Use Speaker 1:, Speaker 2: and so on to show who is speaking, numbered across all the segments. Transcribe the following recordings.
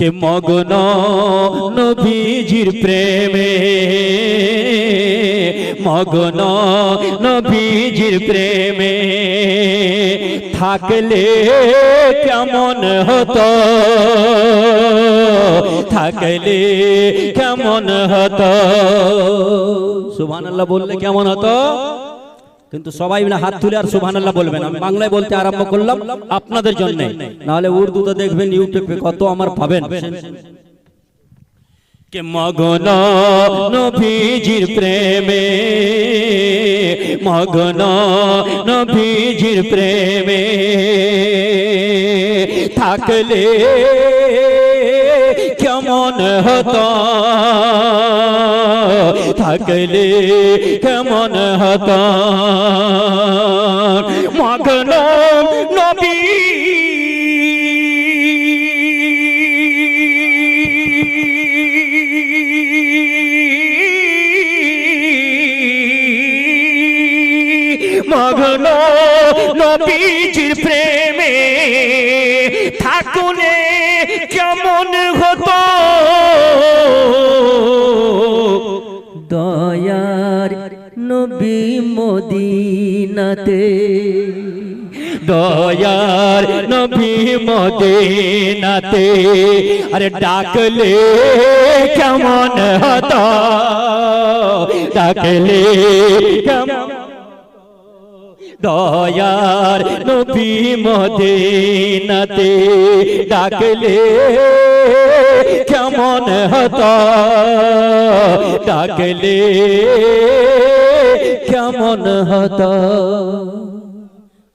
Speaker 1: কে মগ্ন নবীজির প্রেমে, মগ্ন নবীজির প্রেমে থাকলে কেমন হতো, থাকলে কেমন হতো। সুবহানাল্লাহ বললে কেমন হতো? কিন্তু সবাই মিলে হাত তুলে আর সুবহানাল্লাহ বলবেন। আমি বাংলায় বলতে আরম্ভ করলাম আপনাদের জন্য, নাহলে উর্দুতে দেখবেন ইউটিউবে কত আমার পাবেন। কে মগ্ন নবীজির প্রেমে, মগ্ন নবীজির প্রেমে থাকলে কেমন হতো, থাকলে কেমন হতো। মগ্ন নবী মগ্ন নবীজির প্রেমে থাকলে কেমন হতো।
Speaker 2: দয়ার নবী মদিনাতে,
Speaker 1: দয়ার নবী মদিনাতে আরে ডাকলে কেমন হতো, ডাকলে কেমন। দয়ার নবী মদিনাতে ডাকলে কেমন হতো, ডাকলে কেমন হতো।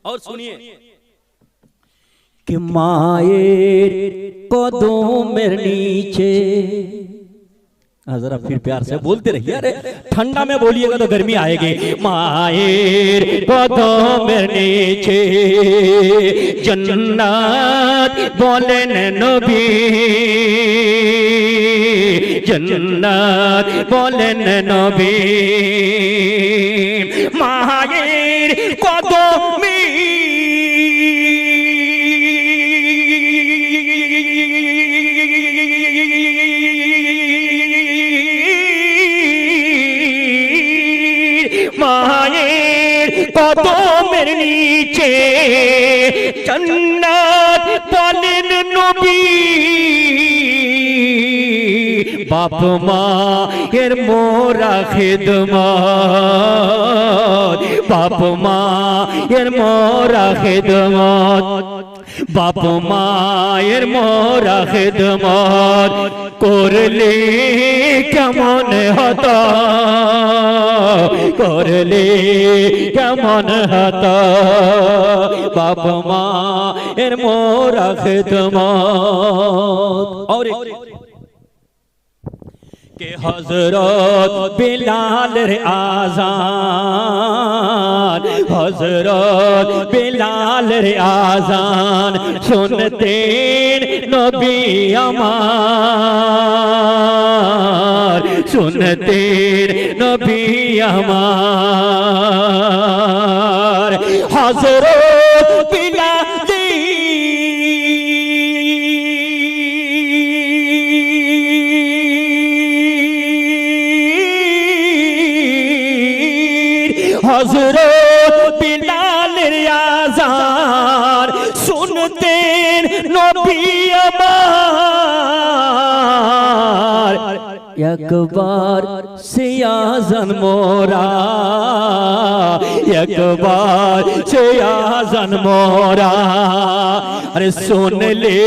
Speaker 1: और सुनिए कि मायर कदमेर नीचे, जरा फिर प्यार से बोलते रहिए, अरे ठंडा में बोलिएगा तो गर्मी आएगी। मायर कदमेर नीचे जन्नत बोलेन नबी, जन्नत बोलेन नबी। मायर कदमे মায়ের কদমের নিচে জান্নাত বলেন নবী। বাপ মায়ের মোরা খিদমত, বাপ মায়ের মোরা খিদমত, বাপ মায়ের মোরা খিদমত করলে কেমন হতো, করলে কেমন হতো। বাপ মায়ের মোরা খিদমত। और के हजरत बिलालेर आजान, हजरत बिलालेर आजान सुनतेन नबी আমার, सुनतेन नबी আমার। हजरत बिलाल हजरत बिलालेर आजान सुनतेन नबी আমার। একবার সে আজান মোরা, একবার সে আজান মোরা আরে শুনলে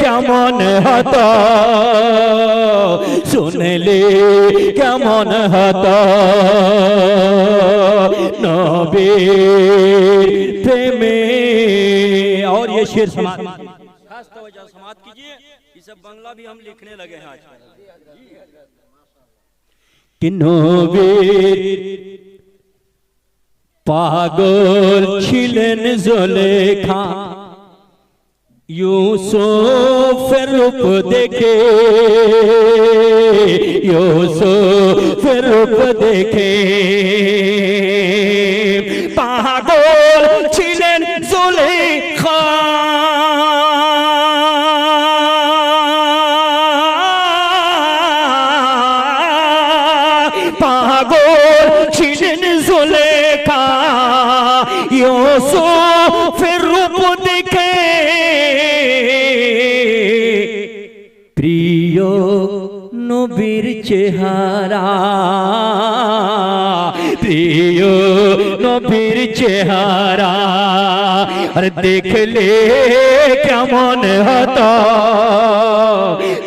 Speaker 1: কেমন হতো, শুনলে কেমন হতো। नबीर प्रेमे। और ये शेर समाज खास तवज्जो समाज कीजिए, ये सब बांग्ला भी हम लिखने लगे हैं आज। कि नबीर पागल छिलेन जुलेखा यूसुफेर रूप देखे, यूसुफेर रूप देखे पागल छिलेन जुलेखा।
Speaker 2: ইউসুফের রূপ দেখে প্রিয় নবীর চেহারা, প্রিয় নবীর চেহারা আর দেখলে কেমন হতো,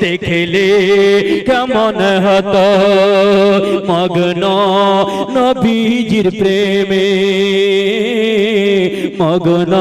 Speaker 2: দেখলে কেমন হতো মগ্ন নবীজির প্রেমে, মগ্ন